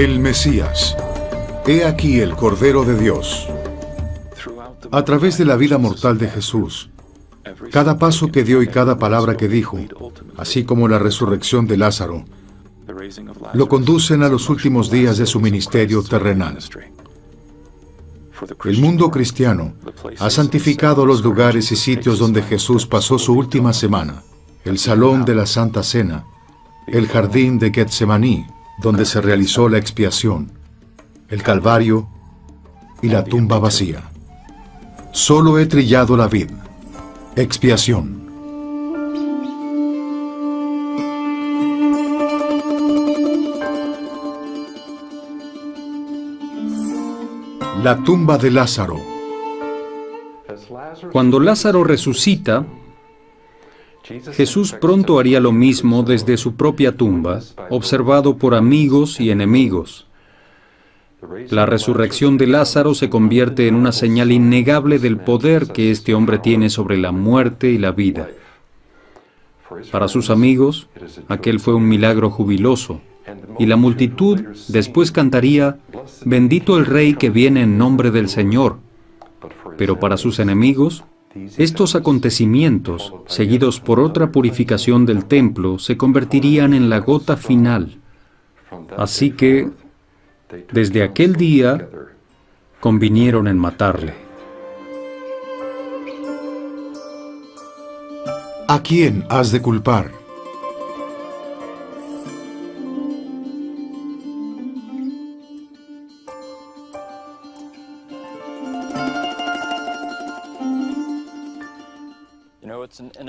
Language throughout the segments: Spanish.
El Mesías. He aquí el Cordero de Dios. A través de la vida mortal de Jesús, cada paso que dio y cada palabra que dijo, así como la resurrección de Lázaro, lo conducen a los últimos días de su ministerio terrenal. El mundo cristiano ha santificado los lugares y sitios donde Jesús pasó su última semana: el salón de la Santa Cena, el jardín de Getsemaní, donde se realizó la expiación, el Calvario y la tumba vacía. Solo he trillado la vid. Expiación. La tumba de Lázaro. Cuando Lázaro resucita, Jesús pronto haría lo mismo desde su propia tumba, observado por amigos y enemigos. La resurrección de Lázaro se convierte en una señal innegable del poder que este hombre tiene sobre la muerte y la vida. Para sus amigos, aquel fue un milagro jubiloso, y la multitud después cantaría: «Bendito el Rey que viene en nombre del Señor». Pero para sus enemigos, estos acontecimientos, seguidos por otra purificación del templo, se convertirían en la gota final. Así que, desde aquel día, convinieron en matarle. ¿A quién has de culpar?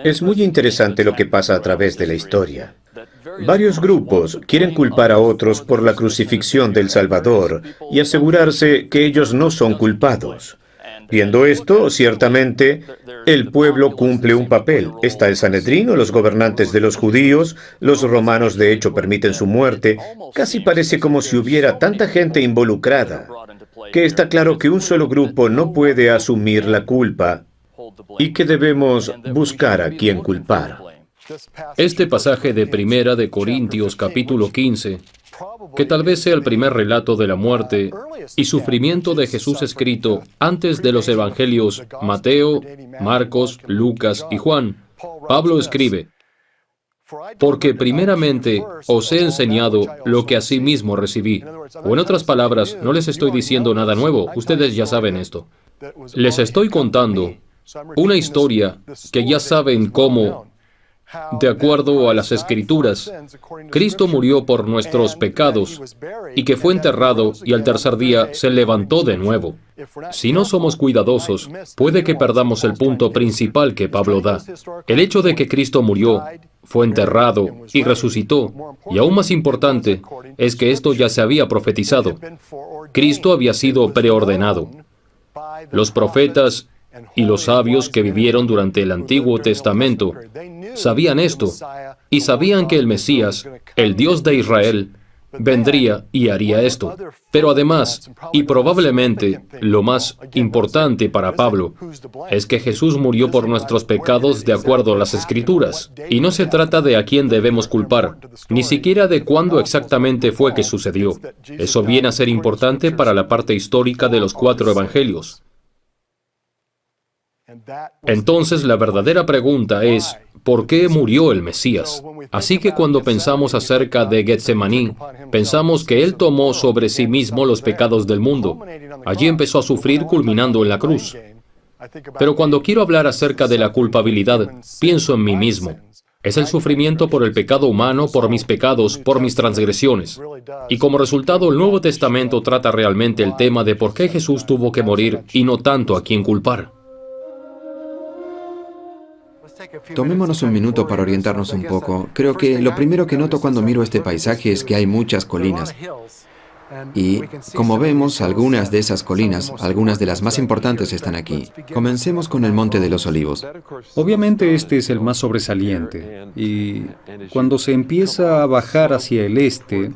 Es muy interesante lo que pasa a través de la historia. Varios grupos quieren culpar a otros por la crucifixión del Salvador y asegurarse que ellos no son culpados. Viendo esto, ciertamente, el pueblo cumple un papel. Está el Sanedrín o los gobernantes de los judíos, los romanos de hecho permiten su muerte. Casi parece como si hubiera tanta gente involucrada, que está claro que un solo grupo no puede asumir la culpa y que debemos buscar a quién culpar. Este pasaje de Primera de Corintios capítulo 15, que tal vez sea el primer relato de la muerte y sufrimiento de Jesús escrito antes de los evangelios Mateo, Marcos, Lucas y Juan, Pablo escribe: «Porque primeramente os he enseñado lo que asimismo recibí». O en otras palabras, no les estoy diciendo nada nuevo, ustedes ya saben esto. Les estoy contando una historia que ya saben cómo, de acuerdo a las Escrituras, Cristo murió por nuestros pecados y que fue enterrado y al tercer día se levantó de nuevo. Si no somos cuidadosos, puede que perdamos el punto principal que Pablo da. El hecho de que Cristo murió, fue enterrado y resucitó, y aún más importante, es que esto ya se había profetizado. Cristo había sido preordenado. Los profetas y los sabios que vivieron durante el Antiguo Testamento sabían esto, y sabían que el Mesías, el Dios de Israel, vendría y haría esto. Pero además, y probablemente lo más importante para Pablo, es que Jesús murió por nuestros pecados de acuerdo a las Escrituras. Y no se trata de a quién debemos culpar, ni siquiera de cuándo exactamente fue que sucedió. Eso viene a ser importante para la parte histórica de los 4 evangelios. Entonces, la verdadera pregunta es, ¿por qué murió el Mesías? Así que cuando pensamos acerca de Getsemaní, pensamos que Él tomó sobre sí mismo los pecados del mundo. Allí empezó a sufrir culminando en la cruz. Pero cuando quiero hablar acerca de la culpabilidad, pienso en mí mismo. Es el sufrimiento por el pecado humano, por mis pecados, por mis transgresiones. Y como resultado, el Nuevo Testamento trata realmente el tema de por qué Jesús tuvo que morir y no tanto a quién culpar. Tomémonos un minuto para orientarnos un poco. Creo que lo primero que noto cuando miro este paisaje es que hay muchas colinas. Y, como vemos, algunas de esas colinas, algunas de las más importantes están aquí. Comencemos con el Monte de los Olivos. Obviamente este es el más sobresaliente, y cuando se empieza a bajar hacia el este,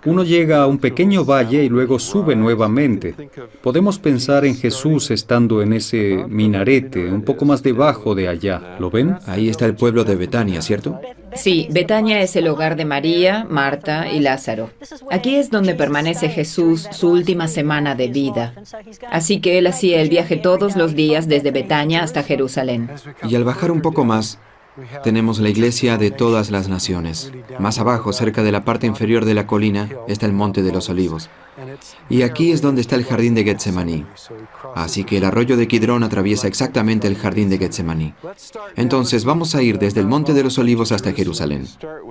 uno llega a un pequeño valle y luego sube nuevamente. Podemos pensar en Jesús estando en ese minarete, un poco más debajo de allá. ¿Lo ven? Ahí está el pueblo de Betania, ¿cierto? Sí, Betania es el hogar de María, Marta y Lázaro. Aquí es donde permanece Jesús su última semana de vida. Así que él hacía el viaje todos los días desde Betania hasta Jerusalén. Y al bajar un poco más, tenemos la iglesia de todas las naciones. Más abajo, cerca de la parte inferior de la colina, está el Monte de los Olivos. Y aquí es donde está el jardín de Getsemaní. Así que el arroyo de Kidrón atraviesa exactamente el jardín de Getsemaní. Entonces vamos a ir desde el Monte de los Olivos hasta Jerusalén.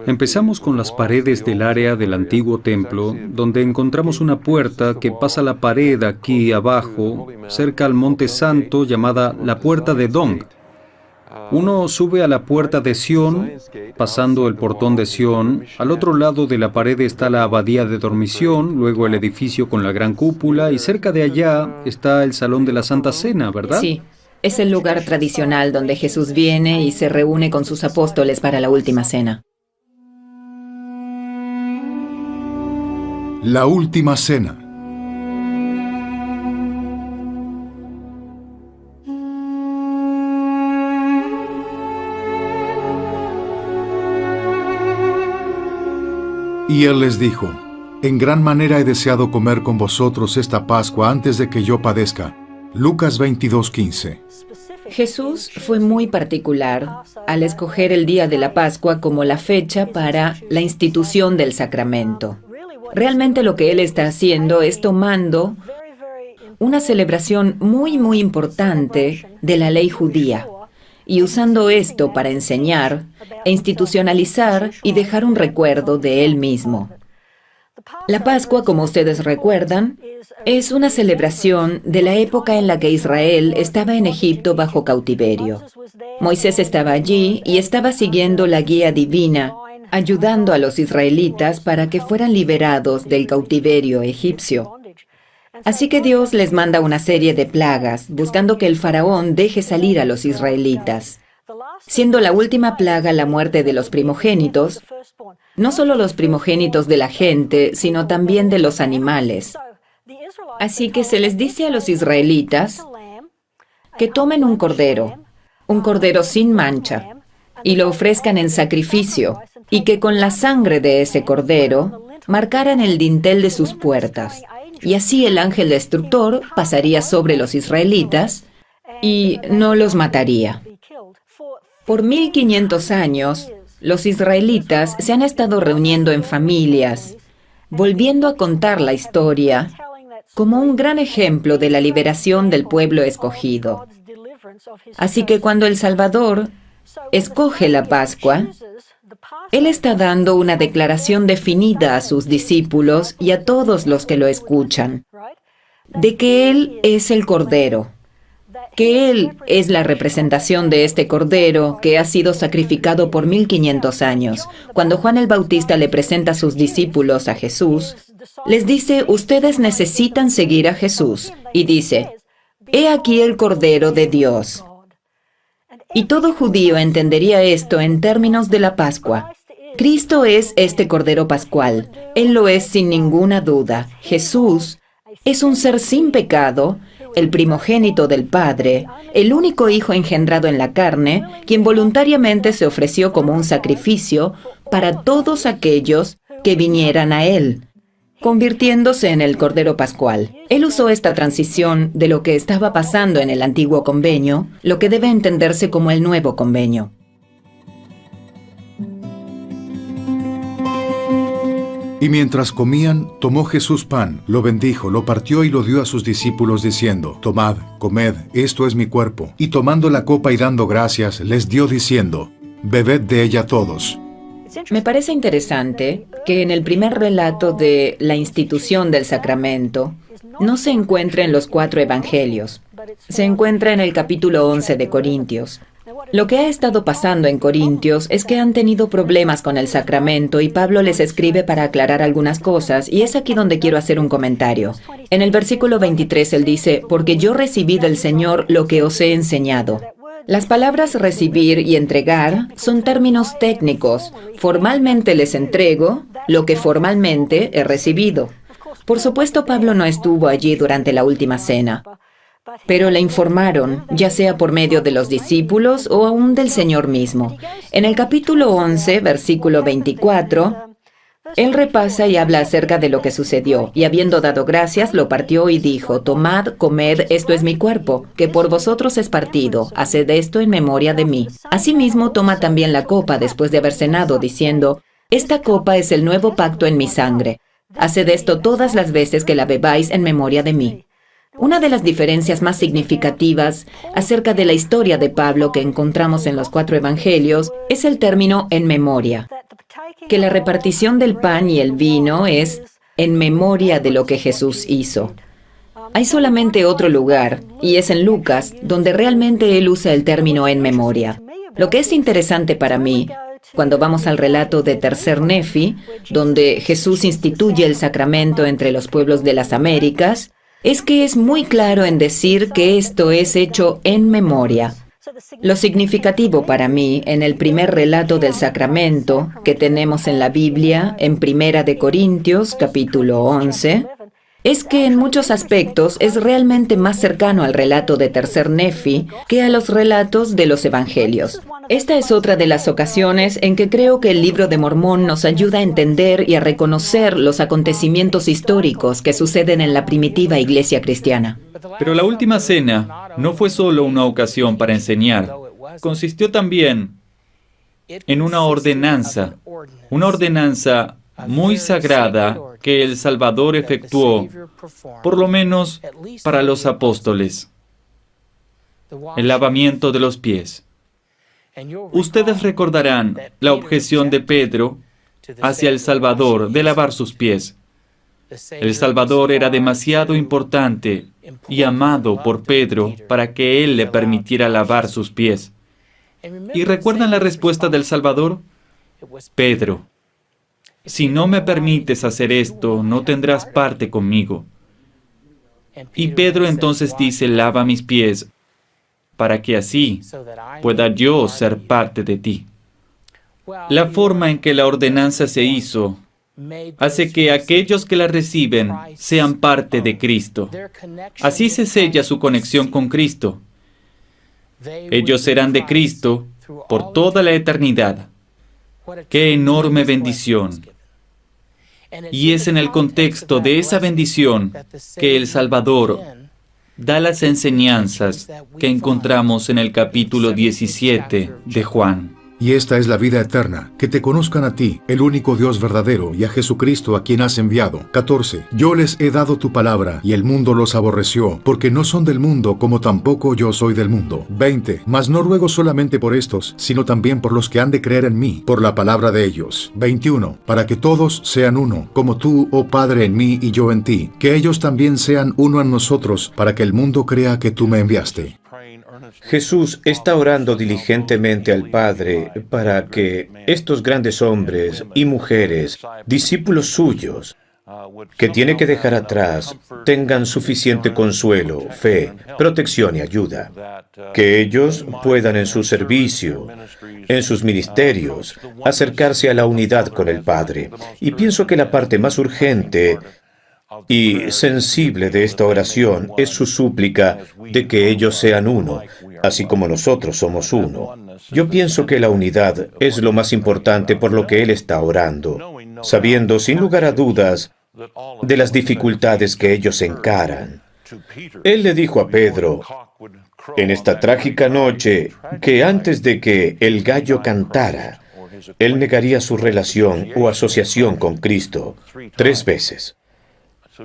Empezamos con las paredes del área del antiguo templo, donde encontramos una puerta que pasa la pared aquí abajo, cerca al Monte Santo, llamada la Puerta de Dong. Uno sube a la puerta de Sión, pasando el portón de Sión. Al otro lado de la pared está la abadía de dormición, luego el edificio con la gran cúpula, y cerca de allá está el Salón de la Santa Cena, ¿verdad? Sí, es el lugar tradicional donde Jesús viene y se reúne con sus apóstoles para la última cena. La última cena. Y él les dijo: en gran manera he deseado comer con vosotros esta Pascua antes de que yo padezca. Lucas 22:15. Jesús fue muy particular al escoger el día de la Pascua como la fecha para la institución del sacramento. Realmente lo que él está haciendo es tomando una celebración muy importante de la ley judía y usando esto para enseñar e institucionalizar y dejar un recuerdo de él mismo. La Pascua, como ustedes recuerdan, es una celebración de la época en la que Israel estaba en Egipto bajo cautiverio. Moisés estaba allí y estaba siguiendo la guía divina, ayudando a los israelitas para que fueran liberados del cautiverio egipcio. Así que Dios les manda una serie de plagas, buscando que el faraón deje salir a los israelitas. Siendo la última plaga la muerte de los primogénitos, no solo los primogénitos de la gente, sino también de los animales. Así que se les dice a los israelitas que tomen un cordero sin mancha, y lo ofrezcan en sacrificio, y que con la sangre de ese cordero marcaran el dintel de sus puertas. Y así el ángel destructor pasaría sobre los israelitas y no los mataría. Por 1500 años, los israelitas se han estado reuniendo en familias, volviendo a contar la historia como un gran ejemplo de la liberación del pueblo escogido. Así que cuando el Salvador escoge la Pascua, Él está dando una declaración definida a sus discípulos y a todos los que lo escuchan, de que Él es el Cordero, que Él es la representación de este Cordero que ha sido sacrificado por 1500 años. Cuando Juan el Bautista le presenta a sus discípulos a Jesús, les dice: ustedes necesitan seguir a Jesús. Y dice: he aquí el Cordero de Dios. Y todo judío entendería esto en términos de la Pascua. Cristo es este Cordero Pascual. Él lo es sin ninguna duda. Jesús es un ser sin pecado, el primogénito del Padre, el único Hijo engendrado en la carne, quien voluntariamente se ofreció como un sacrificio para todos aquellos que vinieran a Él, convirtiéndose en el Cordero Pascual. Él usó esta transición de lo que estaba pasando en el antiguo convenio, lo que debe entenderse como el nuevo convenio. Y mientras comían, tomó Jesús pan, lo bendijo, lo partió y lo dio a sus discípulos diciendo: tomad, comed, esto es mi cuerpo. Y tomando la copa y dando gracias, les dio diciendo: bebed de ella todos. Me parece interesante que en el primer relato de la institución del sacramento no se encuentra en los 4 evangelios, se encuentra en el capítulo 11 de Corintios. Lo que ha estado pasando en Corintios es que han tenido problemas con el sacramento y Pablo les escribe para aclarar algunas cosas, y es aquí donde quiero hacer un comentario. En el versículo 23 él dice: porque yo recibí del Señor lo que os he enseñado. Las palabras recibir y entregar son términos técnicos. Formalmente les entrego lo que formalmente he recibido. Por supuesto, Pablo no estuvo allí durante la última cena. pero le informaron, ya sea por medio de los discípulos o aún del Señor mismo. En el capítulo 11, versículo 24, él repasa y habla acerca de lo que sucedió, y habiendo dado gracias, lo partió y dijo, tomad, comed, esto es mi cuerpo, que por vosotros es partido, haced esto en memoria de mí. Asimismo, toma también la copa después de haber cenado, diciendo, esta copa es el nuevo pacto en mi sangre. Haced esto todas las veces que la bebáis en memoria de mí. Una de las diferencias más significativas acerca de la historia de Pablo que encontramos en los 4 evangelios es el término en memoria, que la repartición del pan y el vino es en memoria de lo que Jesús hizo. Hay solamente otro lugar, y es en Lucas, donde realmente él usa el término en memoria. Lo que es interesante para mí, cuando vamos al relato de Tercer Nefi, donde Jesús instituye el sacramento entre los pueblos de las Américas, es que es muy claro en decir que esto es hecho en memoria. Lo significativo para mí en el primer relato del sacramento que tenemos en la Biblia, en Primera de Corintios, capítulo 11, es que en muchos aspectos es realmente más cercano al relato de Tercer Nefi que a los relatos de los evangelios. Esta es otra de las ocasiones en que creo que el Libro de Mormón nos ayuda a entender y a reconocer los acontecimientos históricos que suceden en la primitiva iglesia cristiana. Pero la última cena no fue solo una ocasión para enseñar, consistió también en una ordenanza muy sagrada que el Salvador efectuó, por lo menos para los apóstoles, el lavamiento de los pies. Ustedes recordarán la objeción de Pedro hacia el Salvador de lavar sus pies. El Salvador era demasiado importante y amado por Pedro para que él le permitiera lavar sus pies. ¿Y recuerdan la respuesta del Salvador? Pedro, si no me permites hacer esto, no tendrás parte conmigo. Y Pedro entonces dice, lava mis pies, para que así pueda yo ser parte de ti. La forma en que la ordenanza se hizo hace que aquellos que la reciben sean parte de Cristo. Así se sella su conexión con Cristo. Ellos serán de Cristo por toda la eternidad. ¡Qué enorme bendición! Y es en el contexto de esa bendición que el Salvador da las enseñanzas que encontramos en el capítulo 17 de Juan. Y esta es la vida eterna, que te conozcan a ti, el único Dios verdadero, y a Jesucristo a quien has enviado. 14. Yo les he dado tu palabra, y el mundo los aborreció, porque no son del mundo, como tampoco yo soy del mundo. 20. Mas no ruego solamente por estos, sino también por los que han de creer en mí, por la palabra de ellos. 21. Para que todos sean uno, como tú, oh Padre, en mí y yo en ti, que ellos también sean uno en nosotros, para que el mundo crea que tú me enviaste. Jesús está orando diligentemente al Padre para que estos grandes hombres y mujeres, discípulos suyos, que tiene que dejar atrás, tengan suficiente consuelo, fe, protección y ayuda. Que ellos puedan en su servicio, en sus ministerios, acercarse a la unidad con el Padre. Y pienso que la parte más urgente y sensible de esta oración es su súplica de que ellos sean uno, así como nosotros somos uno. Yo pienso que la unidad es lo más importante por lo que él está orando, sabiendo sin lugar a dudas de las dificultades que ellos encaran. Él le dijo a Pedro, en esta trágica noche, que antes de que el gallo cantara, él negaría su relación o asociación con Cristo 3 veces.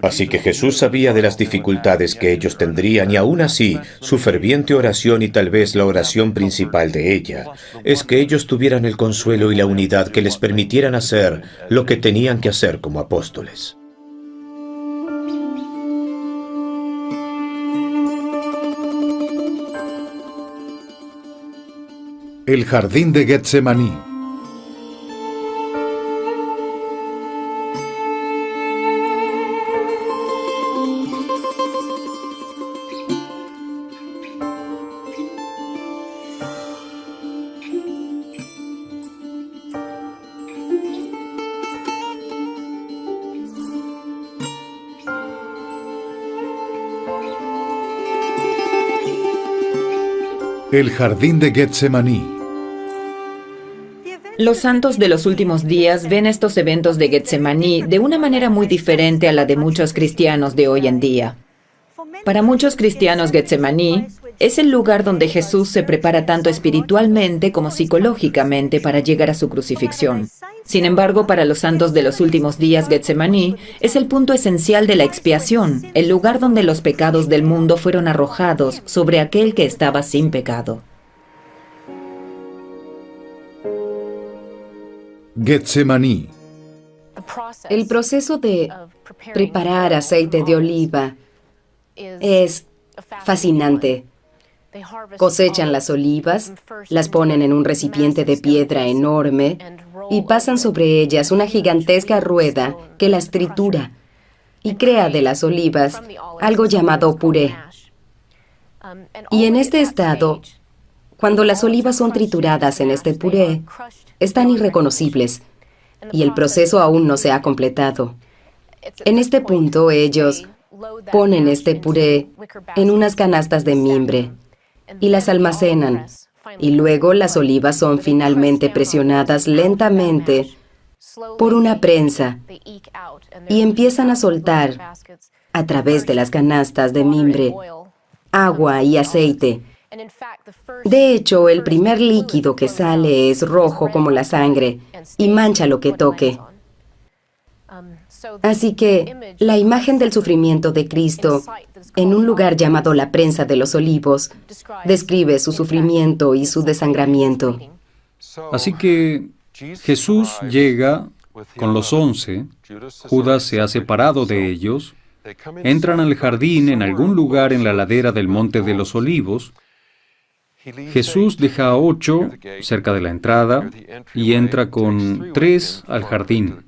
Así que Jesús sabía de las dificultades que ellos tendrían y aún así, su ferviente oración y tal vez la oración principal de ella, es que ellos tuvieran el consuelo y la unidad que les permitieran hacer lo que tenían que hacer como apóstoles. El jardín de Getsemaní. El jardín de Getsemaní. Los santos de los últimos días ven estos eventos de Getsemaní de una manera muy diferente a la de muchos cristianos de hoy en día. Para muchos cristianos, Getsemaní es el lugar donde Jesús se prepara tanto espiritualmente como psicológicamente para llegar a su crucifixión. Sin embargo, para los santos de los últimos días, Getsemaní es el punto esencial de la expiación, el lugar donde los pecados del mundo fueron arrojados sobre aquel que estaba sin pecado. Getsemaní. El proceso de preparar aceite de oliva es fascinante. Cosechan las olivas, las ponen en un recipiente de piedra enorme y pasan sobre ellas una gigantesca rueda que las tritura y crea de las olivas algo llamado puré. Y en este estado, cuando las olivas son trituradas en este puré, están irreconocibles y el proceso aún no se ha completado. En este punto, ellos ponen este puré en unas canastas de mimbre y las almacenan, y luego las olivas son finalmente presionadas lentamente por una prensa y empiezan a soltar, a través de las canastas de mimbre, agua y aceite. De hecho, el primer líquido que sale es rojo como la sangre y mancha lo que toque. Así que la imagen del sufrimiento de Cristo en un lugar llamado la prensa de los olivos describe su sufrimiento y su desangramiento. Así que Jesús llega con los 11, Judas se ha separado de ellos, entran al jardín en algún lugar en la ladera del Monte de los Olivos. Jesús deja a 8 cerca de la entrada y entra con 3 al jardín.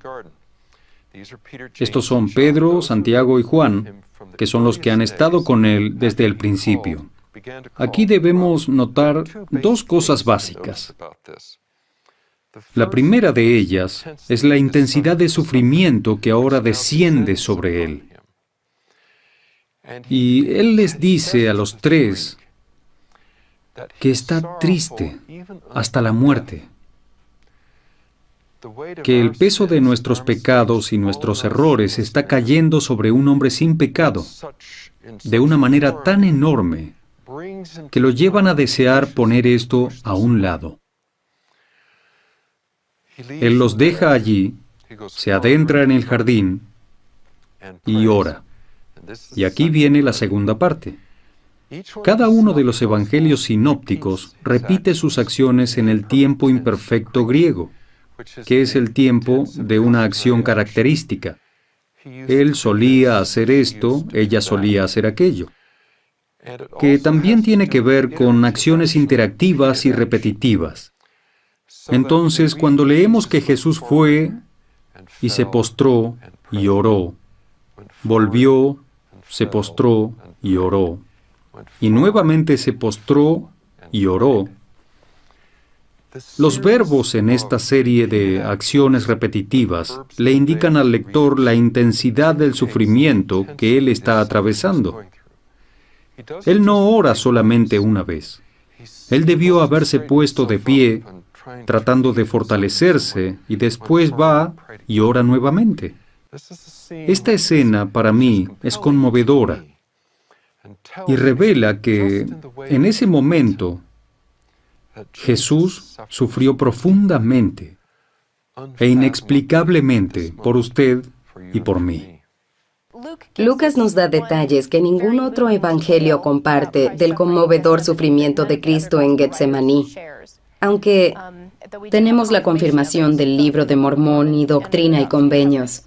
Estos son Pedro, Santiago y Juan, que son los que han estado con él desde el principio. Aquí debemos notar 2 cosas básicas. La primera de ellas es la intensidad de sufrimiento que ahora desciende sobre él. Y él les dice a los 3 que está triste hasta la muerte, que el peso de nuestros pecados y nuestros errores está cayendo sobre un hombre sin pecado de una manera tan enorme que lo llevan a desear poner esto a un lado. Él los deja allí, se adentra en el jardín y ora. Y aquí viene la segunda parte. Cada uno de los evangelios sinópticos repite sus acciones en el tiempo imperfecto griego, que es el tiempo de una acción característica. Él solía hacer esto, ella solía hacer aquello, que también tiene que ver con acciones interactivas y repetitivas. Entonces, cuando leemos que Jesús fue y se postró y oró, volvió, se postró y oró, y nuevamente se postró y oró, los verbos en esta serie de acciones repetitivas le indican al lector la intensidad del sufrimiento que él está atravesando. Él no ora solamente una vez. Él debió haberse puesto de pie, tratando de fortalecerse, y después va y ora nuevamente. Esta escena, para mí, es conmovedora y revela que, en ese momento, Jesús sufrió profundamente e inexplicablemente por usted y por mí. Lucas nos da detalles que ningún otro evangelio comparte del conmovedor sufrimiento de Cristo en Getsemaní, aunque tenemos la confirmación del Libro de Mormón y Doctrina y Convenios.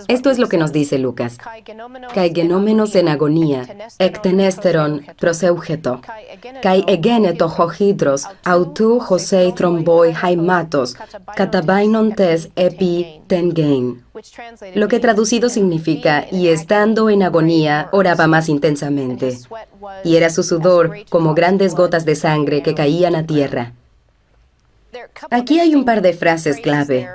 Esto es lo que nos dice Lucas. Kai genómenos en agonía, ectenesteron proseugeto, kai egeneto hojidros, autu josei tromboi haimatos, katabainon tes epi tengein. Lo que traducido significa, y estando en agonía, oraba más intensamente. Y era su sudor como grandes gotas de sangre que caían a tierra. Aquí hay un par de frases clave.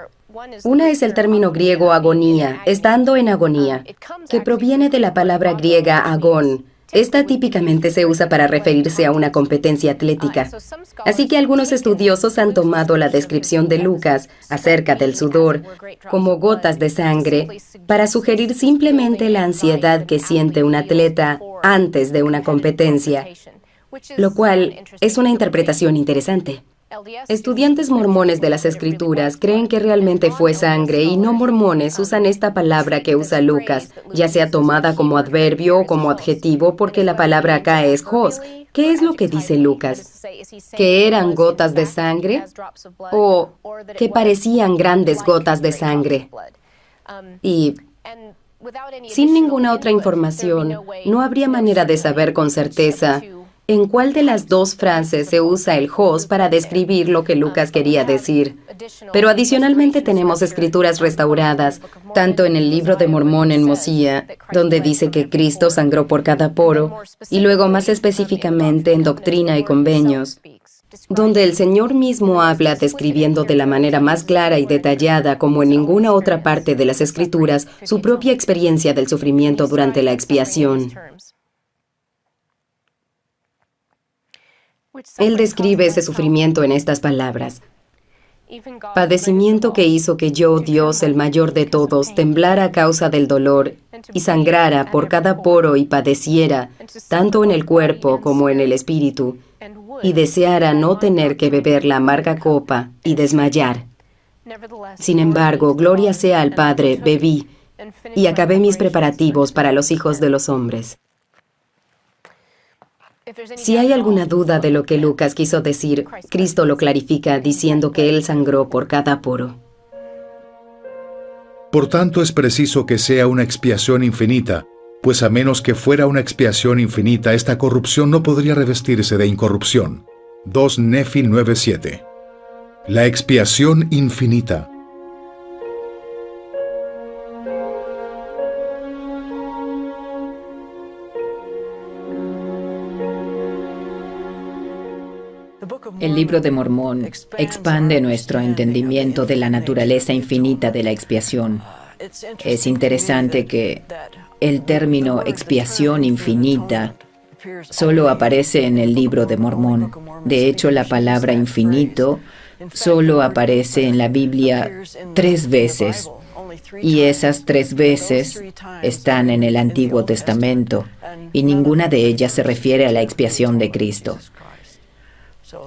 Una es el término griego agonía, estando en agonía, que proviene de la palabra griega agón, Esta típicamente se usa para referirse a una competencia atlética. Así que algunos estudiosos han tomado la descripción de Lucas acerca del sudor como gotas de sangre para sugerir simplemente la ansiedad que siente un atleta antes de una competencia, lo cual es una interpretación interesante. Estudiantes mormones de las Escrituras creen que realmente fue sangre y no mormones usan esta palabra que usa Lucas, ya sea tomada como adverbio o como adjetivo, porque la palabra acá es hos. ¿Qué es lo que dice Lucas? ¿Que eran gotas de sangre? ¿O que parecían grandes gotas de sangre? Y sin ninguna otra información, no habría manera de saber con certeza en cuál de las dos frases se usa el hos para describir lo que Lucas quería decir. Pero adicionalmente tenemos escrituras restauradas, tanto en el libro de Mormón en Mosiah, donde dice que Cristo sangró por cada poro, y luego más específicamente en Doctrina y Convenios, donde el Señor mismo habla describiendo de la manera más clara y detallada, como en ninguna otra parte de las Escrituras, su propia experiencia del sufrimiento durante la expiación. Él describe ese sufrimiento en estas palabras: padecimiento que hizo que yo, Dios, el mayor de todos, temblara a causa del dolor y sangrara por cada poro y padeciera, tanto en el cuerpo como en el espíritu, y deseara no tener que beber la amarga copa y desmayar. Sin embargo, gloria sea al Padre, bebí y acabé mis preparativos para los hijos de los hombres. Si hay alguna duda de lo que Lucas quiso decir, Cristo lo clarifica diciendo que Él sangró por cada poro. Por tanto, es preciso que sea una expiación infinita, pues a menos que fuera una expiación infinita, esta corrupción no podría revestirse de incorrupción. 2 Nefi 9:7. La expiación infinita. El libro de Mormón expande nuestro entendimiento de la naturaleza infinita de la expiación. Es interesante que el término expiación infinita solo aparece en el libro de Mormón. De hecho, la palabra infinito solo aparece en la Biblia 3 veces. Y esas 3 veces están en el Antiguo Testamento, y ninguna de ellas se refiere a la expiación de Cristo.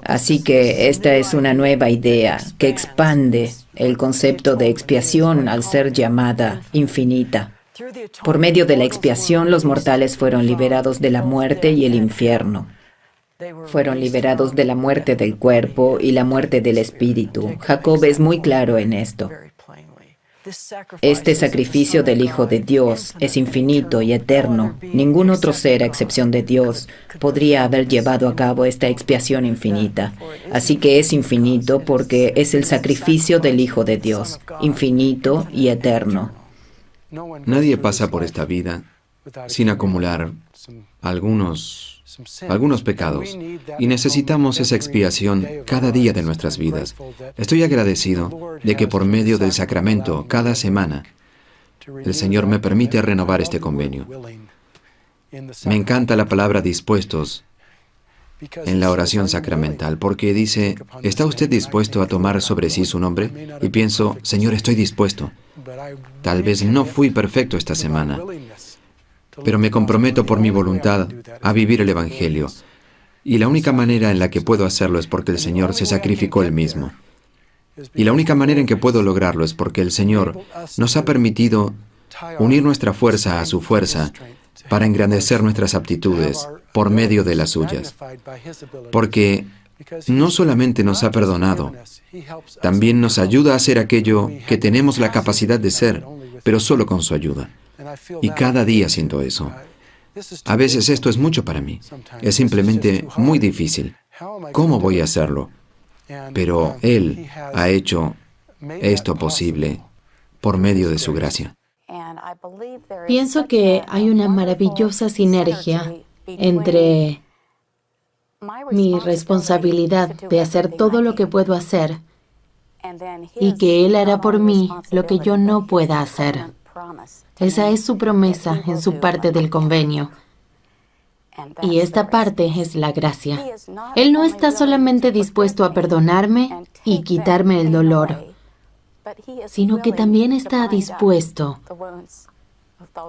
Así que esta es una nueva idea que expande el concepto de expiación al ser llamada infinita. Por medio de la expiación, los mortales fueron liberados de la muerte y el infierno. Fueron liberados de la muerte del cuerpo y la muerte del espíritu. Jacob es muy claro en esto. Este sacrificio del Hijo de Dios es infinito y eterno. Ningún otro ser, a excepción de Dios, podría haber llevado a cabo esta expiación infinita. Así que es infinito porque es el sacrificio del Hijo de Dios, infinito y eterno. Nadie pasa por esta vida sin acumular algunos pecados, y necesitamos esa expiación cada día de nuestras vidas. Estoy agradecido de que por medio del sacramento, cada semana, el Señor me permite renovar este convenio. Me encanta la palabra dispuestos en la oración sacramental, porque dice, ¿está usted dispuesto a tomar sobre sí su nombre? Y pienso, Señor, estoy dispuesto. Tal vez no fui perfecto esta semana, pero me comprometo por mi voluntad a vivir el Evangelio. Y la única manera en la que puedo hacerlo es porque el Señor se sacrificó Él mismo. Y la única manera en que puedo lograrlo es porque el Señor nos ha permitido unir nuestra fuerza a su fuerza para engrandecer nuestras aptitudes por medio de las suyas. Porque no solamente nos ha perdonado, también nos ayuda a hacer aquello que tenemos la capacidad de ser, pero solo con su ayuda. Y cada día siento eso. A veces esto es mucho para mí. Es simplemente muy difícil. ¿Cómo voy a hacerlo? Pero Él ha hecho esto posible por medio de su gracia. Pienso que hay una maravillosa sinergia entre mi responsabilidad de hacer todo lo que puedo hacer y que Él hará por mí lo que yo no pueda hacer. Esa es su promesa en su parte del convenio. Y esta parte es la gracia. Él no está solamente dispuesto a perdonarme y quitarme el dolor, sino que también está dispuesto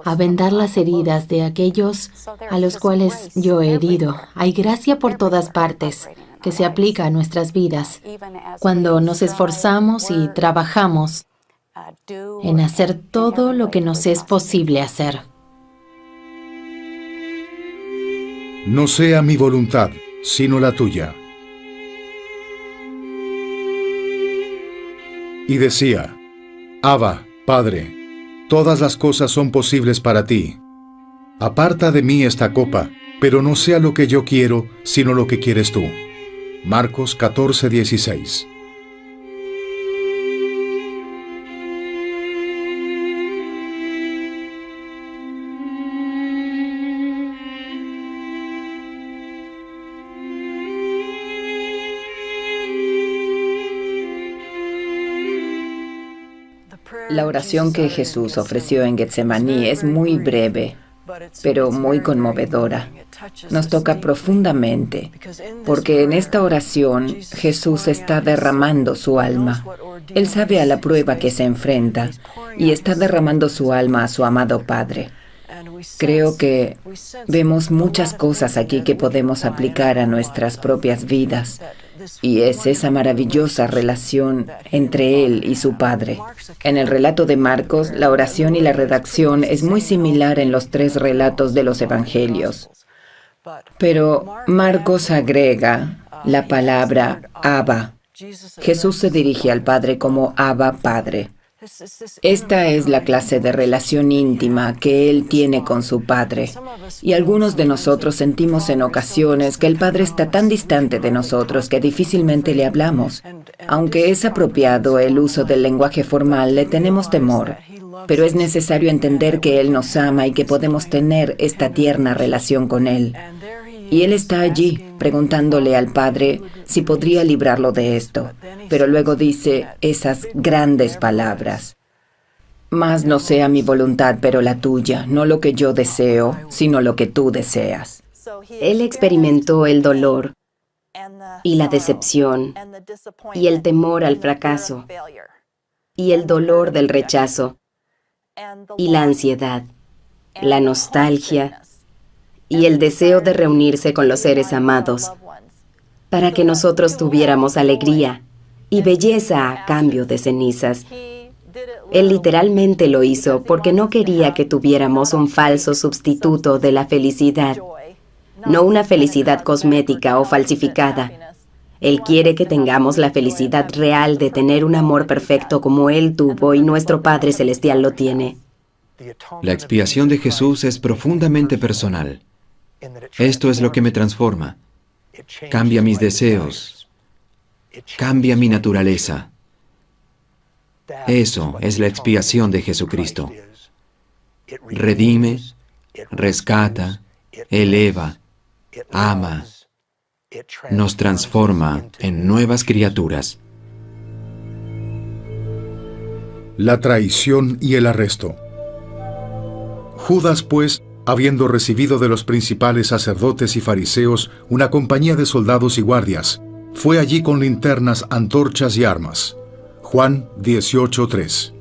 a vendar las heridas de aquellos a los cuales yo he herido. Hay gracia por todas partes que se aplica a nuestras vidas cuando nos esforzamos y trabajamos en hacer todo lo que nos es posible hacer. No sea mi voluntad, sino la tuya. Y decía, Abba, Padre, todas las cosas son posibles para ti. Aparta de mí esta copa, pero no sea lo que yo quiero, sino lo que quieres tú. Marcos 14:16. La oración que Jesús ofreció en Getsemaní es muy breve, pero muy conmovedora. Nos toca profundamente, porque en esta oración Jesús está derramando su alma. Él sabe a la prueba que se enfrenta y está derramando su alma a su amado Padre. Creo que vemos muchas cosas aquí que podemos aplicar a nuestras propias vidas. Y es esa maravillosa relación entre él y su Padre. En el relato de Marcos, la oración y la redacción es muy similar en los 3 relatos de los Evangelios. Pero Marcos agrega la palabra Abba. Jesús se dirige al Padre como Abba Padre. Esta es la clase de relación íntima que Él tiene con su Padre. Y algunos de nosotros sentimos en ocasiones que el Padre está tan distante de nosotros que difícilmente le hablamos. Aunque es apropiado el uso del lenguaje formal, le tenemos temor. Pero es necesario entender que Él nos ama y que podemos tener esta tierna relación con Él. Y Él está allí, preguntándole al Padre si podría librarlo de esto. Pero luego dice esas grandes palabras. Mas no sea mi voluntad, pero la tuya, no lo que yo deseo, sino lo que tú deseas. Él experimentó el dolor y la decepción y el temor al fracaso y el dolor del rechazo y la ansiedad, la nostalgia y el deseo de reunirse con los seres amados, para que nosotros tuviéramos alegría y belleza a cambio de cenizas. Él literalmente lo hizo porque no quería que tuviéramos un falso sustituto de la felicidad, no una felicidad cosmética o falsificada. Él quiere que tengamos la felicidad real de tener un amor perfecto como Él tuvo y nuestro Padre Celestial lo tiene. La expiación de Jesús es profundamente personal. Esto es lo que me transforma. Cambia mis deseos. Cambia mi naturaleza. Eso es la expiación de Jesucristo. Redime, rescata, eleva, ama, nos transforma en nuevas criaturas. La traición y el arresto. Judas, pues, habiendo recibido de los principales sacerdotes y fariseos una compañía de soldados y guardias, fue allí con linternas, antorchas y armas. Juan 18:3.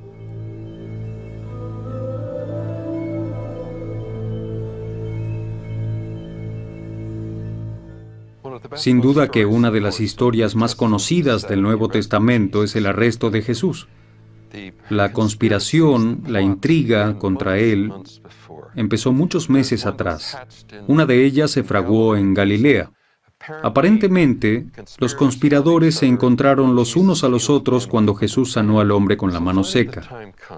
Sin duda que una de las historias más conocidas del Nuevo Testamento es el arresto de Jesús. La conspiración, la intriga contra él, empezó muchos meses atrás. Una de ellas se fraguó en Galilea. Aparentemente, los conspiradores se encontraron los unos a los otros cuando Jesús sanó al hombre con la mano seca.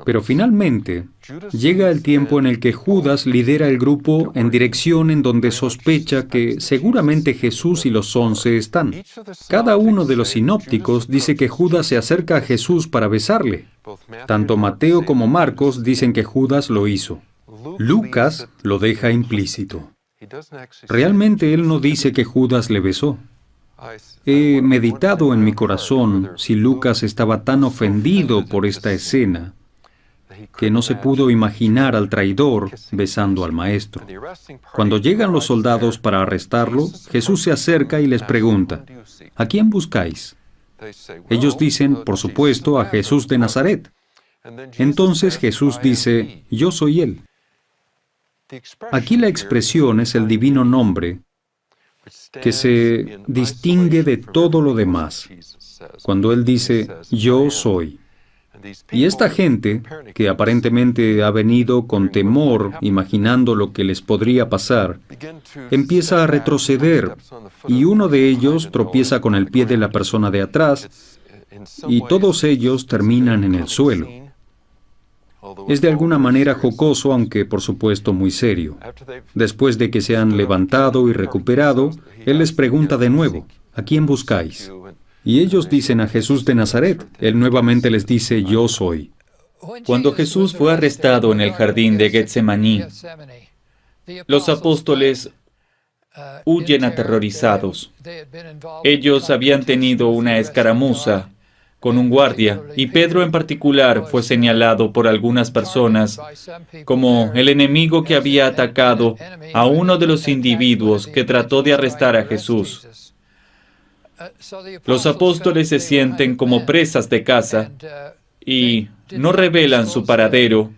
Pero finalmente, llega el tiempo en el que Judas lidera el grupo en dirección en donde sospecha que seguramente Jesús y los 11 están. Cada uno de los sinópticos dice que Judas se acerca a Jesús para besarle. Tanto Mateo como Marcos dicen que Judas lo hizo. Lucas lo deja implícito. Realmente él no dice que Judas le besó. He meditado en mi corazón si Lucas estaba tan ofendido por esta escena que no se pudo imaginar al traidor besando al maestro. Cuando llegan los soldados para arrestarlo, Jesús se acerca y les pregunta, ¿a quién buscáis? Ellos dicen, por supuesto, a Jesús de Nazaret. Entonces Jesús dice, yo soy él. Aquí la expresión es el divino nombre que se distingue de todo lo demás. Cuando él dice, yo soy. Y esta gente, que aparentemente ha venido con temor, imaginando lo que les podría pasar, empieza a retroceder, y uno de ellos tropieza con el pie de la persona de atrás, y todos ellos terminan en el suelo. Es de alguna manera jocoso, aunque por supuesto muy serio. Después de que se han levantado y recuperado, él les pregunta de nuevo, ¿a quién buscáis? Y ellos dicen a Jesús de Nazaret. Él nuevamente les dice, yo soy. Cuando Jesús fue arrestado en el jardín de Getsemaní, los apóstoles huyen aterrorizados. Ellos habían tenido una escaramuza con un guardia, y Pedro en particular fue señalado por algunas personas como el enemigo que había atacado a uno de los individuos que trató de arrestar a Jesús. Los apóstoles se sienten como presas de caza y no revelan su paradero,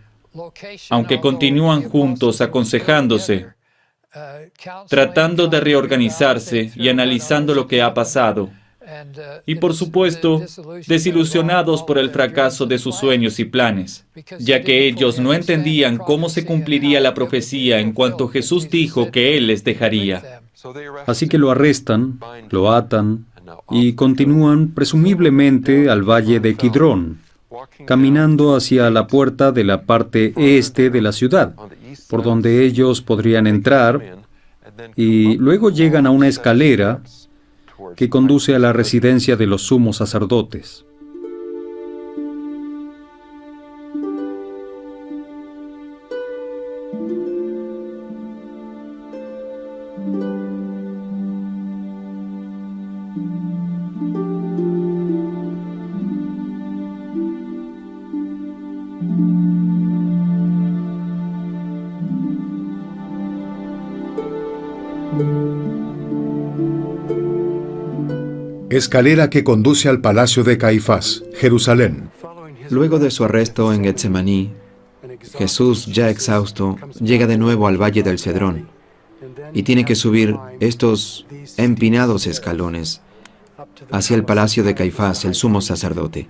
aunque continúan juntos aconsejándose, tratando de reorganizarse y analizando lo que ha pasado. Y por supuesto, desilusionados por el fracaso de sus sueños y planes, ya que ellos no entendían cómo se cumpliría la profecía en cuanto Jesús dijo que Él les dejaría. Así que lo arrestan, lo atan y continúan presumiblemente al valle de Kidrón, caminando hacia la puerta de la parte este de la ciudad, por donde ellos podrían entrar, y luego llegan a una escalera que conduce a la residencia de los sumos sacerdotes. Escalera que conduce al palacio de Caifás, Jerusalén. Luego de su arresto en Getsemaní, Jesús, ya exhausto, llega de nuevo al Valle del Cedrón y tiene que subir estos empinados escalones hacia el palacio de Caifás, el sumo sacerdote.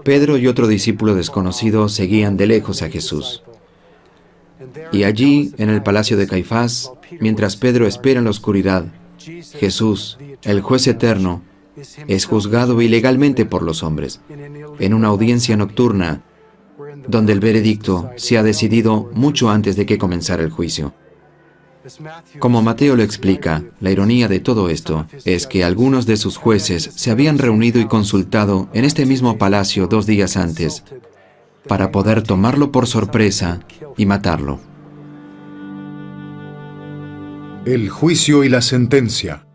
Pedro y otro discípulo desconocido seguían de lejos a Jesús. Y allí, en el palacio de Caifás, mientras Pedro espera en la oscuridad, Jesús, el juez eterno, es juzgado ilegalmente por los hombres, en una audiencia nocturna, donde el veredicto se ha decidido mucho antes de que comenzara el juicio. Como Mateo lo explica, la ironía de todo esto es que algunos de sus jueces se habían reunido y consultado en este mismo palacio 2 días antes para poder tomarlo por sorpresa y matarlo. El juicio y la sentencia.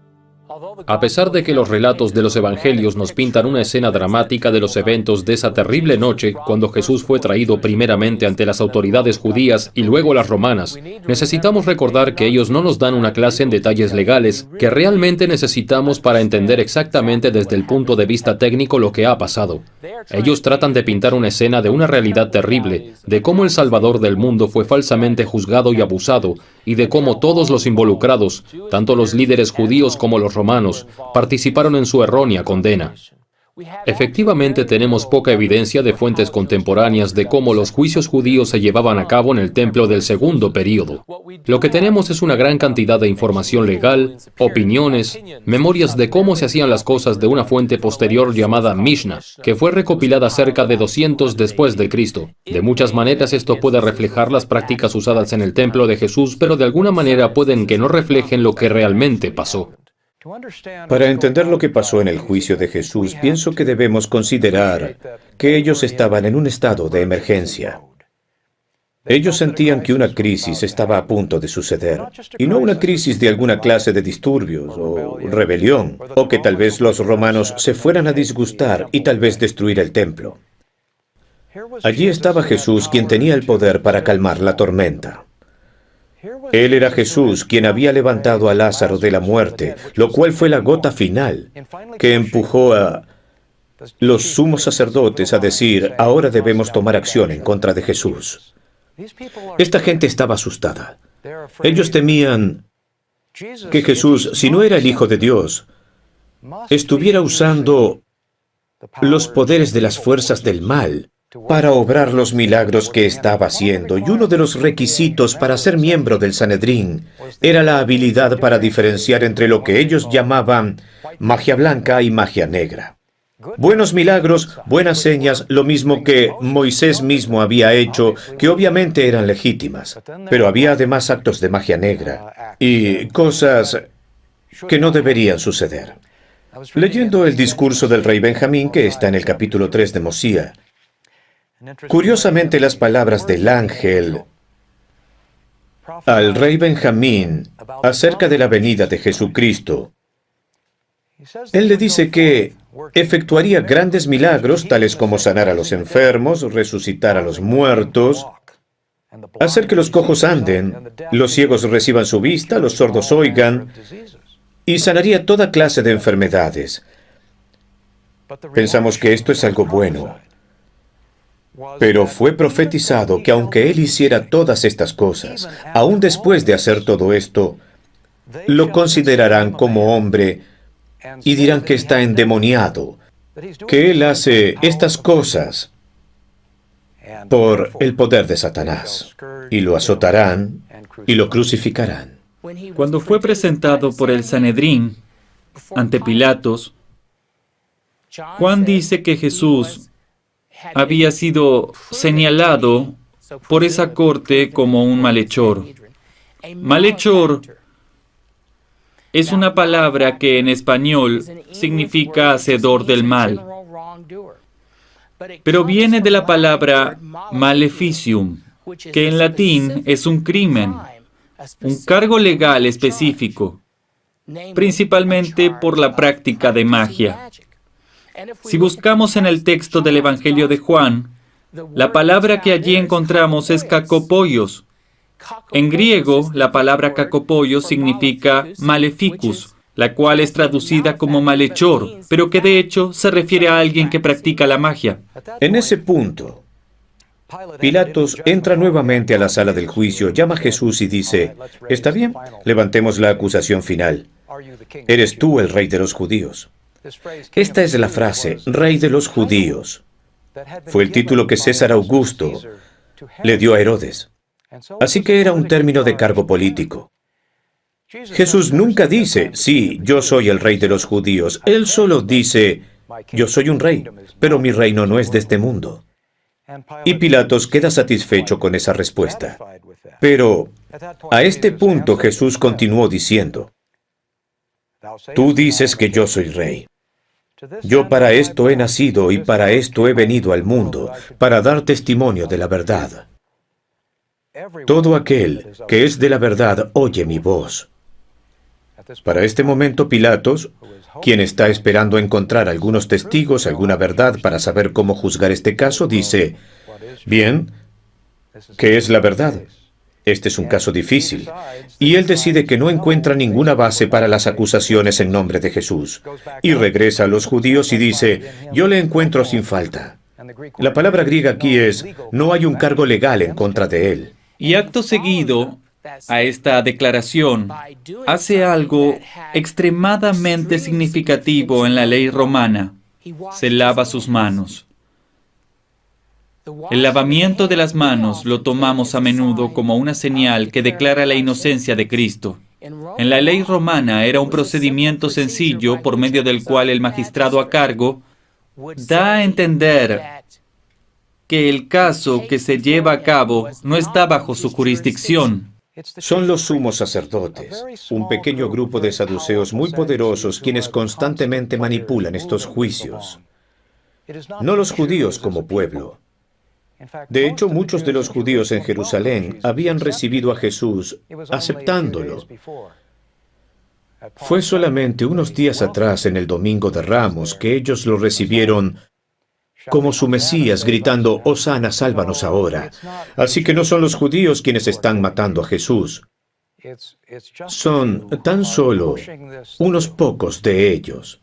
A pesar de que los relatos de los evangelios nos pintan una escena dramática de los eventos de esa terrible noche, cuando Jesús fue traído primeramente ante las autoridades judías y luego las romanas, necesitamos recordar que ellos no nos dan una clase en detalles legales que realmente necesitamos para entender exactamente desde el punto de vista técnico lo que ha pasado. Ellos tratan de pintar una escena de una realidad terrible, de cómo el Salvador del mundo fue falsamente juzgado y abusado, y de cómo todos los involucrados, tanto los líderes judíos como los romanos, participaron en su errónea condena. Efectivamente, tenemos poca evidencia de fuentes contemporáneas de cómo los juicios judíos se llevaban a cabo en el templo del segundo período. Lo que tenemos es una gran cantidad de información legal, opiniones, memorias de cómo se hacían las cosas de una fuente posterior llamada Mishnah, que fue recopilada cerca de 200 después de Cristo. De muchas maneras esto puede reflejar las prácticas usadas en el templo de Jesús, pero de alguna manera pueden que no reflejen lo que realmente pasó. Para entender lo que pasó en el juicio de Jesús, pienso que debemos considerar que ellos estaban en un estado de emergencia. Ellos sentían que una crisis estaba a punto de suceder, y no una crisis de alguna clase de disturbios o rebelión, o que tal vez los romanos se fueran a disgustar y tal vez destruir el templo. Allí estaba Jesús, quien tenía el poder para calmar la tormenta. Él era Jesús, quien había levantado a Lázaro de la muerte, lo cual fue la gota final que empujó a los sumos sacerdotes a decir, ahora debemos tomar acción en contra de Jesús. Esta gente estaba asustada. Ellos temían que Jesús, si no era el Hijo de Dios, estuviera usando los poderes de las fuerzas del mal para obrar los milagros que estaba haciendo. Y uno de los requisitos para ser miembro del Sanedrín era la habilidad para diferenciar entre lo que ellos llamaban magia blanca y magia negra. Buenos milagros, buenas señas, lo mismo que Moisés mismo había hecho, que obviamente eran legítimas. Pero había además actos de magia negra y cosas que no deberían suceder. Leyendo el discurso del rey Benjamín, que está en el capítulo 3 de Mosía, curiosamente las palabras del ángel al rey Benjamín acerca de la venida de Jesucristo, él le dice que efectuaría grandes milagros, tales como sanar a los enfermos, resucitar a los muertos, hacer que los cojos anden, los ciegos reciban su vista, los sordos oigan, y sanaría toda clase de enfermedades. Pensamos que esto es algo bueno. Pero fue profetizado que aunque él hiciera todas estas cosas, aún después de hacer todo esto, lo considerarán como hombre y dirán que está endemoniado, que él hace estas cosas por el poder de Satanás, y lo azotarán y lo crucificarán. Cuando fue presentado por el Sanedrín ante Pilatos, Juan dice que Jesús había sido señalado por esa corte como un malhechor. Malhechor es una palabra que en español significa hacedor del mal, pero viene de la palabra maleficium, que en latín es un crimen, un cargo legal específico, principalmente por la práctica de magia. Si buscamos en el texto del Evangelio de Juan, la palabra que allí encontramos es kakopoios. En griego, la palabra kakopoios significa maleficus, la cual es traducida como malhechor, pero que de hecho se refiere a alguien que practica la magia. En ese punto, Pilatos entra nuevamente a la sala del juicio, llama a Jesús y dice, «Está bien, levantemos la acusación final. ¿Eres tú el rey de los judíos?» Esta es la frase, «Rey de los judíos». Fue el título que César Augusto le dio a Herodes. Así que era un término de cargo político. Jesús nunca dice, «Sí, yo soy el rey de los judíos». Él solo dice, «Yo soy un rey, pero mi reino no es de este mundo». Y Pilatos queda satisfecho con esa respuesta. Pero a este punto Jesús continuó diciendo, «Tú dices que yo soy rey. Yo para esto he nacido y para esto he venido al mundo, para dar testimonio de la verdad. Todo aquel que es de la verdad oye mi voz». Para este momento Pilatos, quien está esperando encontrar algunos testigos, alguna verdad para saber cómo juzgar este caso, dice, «Bien, ¿qué es la verdad? Este es un caso difícil». Y él decide que no encuentra ninguna base para las acusaciones en nombre de Jesús. Y regresa a los judíos y dice, «Yo le encuentro sin falta». La palabra griega aquí es, no hay un cargo legal en contra de él. Y acto seguido a esta declaración, hace algo extremadamente significativo en la ley romana. Se lava sus manos. El lavamiento de las manos lo tomamos a menudo como una señal que declara la inocencia de Cristo. En la ley romana era un procedimiento sencillo por medio del cual el magistrado a cargo da a entender que el caso que se lleva a cabo no está bajo su jurisdicción. Son los sumos sacerdotes, un pequeño grupo de saduceos muy poderosos quienes constantemente manipulan estos juicios. No los judíos como pueblo. De hecho, muchos de los judíos en Jerusalén habían recibido a Jesús aceptándolo. Fue solamente unos días atrás, en el Domingo de Ramos, que ellos lo recibieron como su Mesías, gritando, «Hosana, sálvanos ahora». Así que no son los judíos quienes están matando a Jesús. Son tan solo unos pocos de ellos,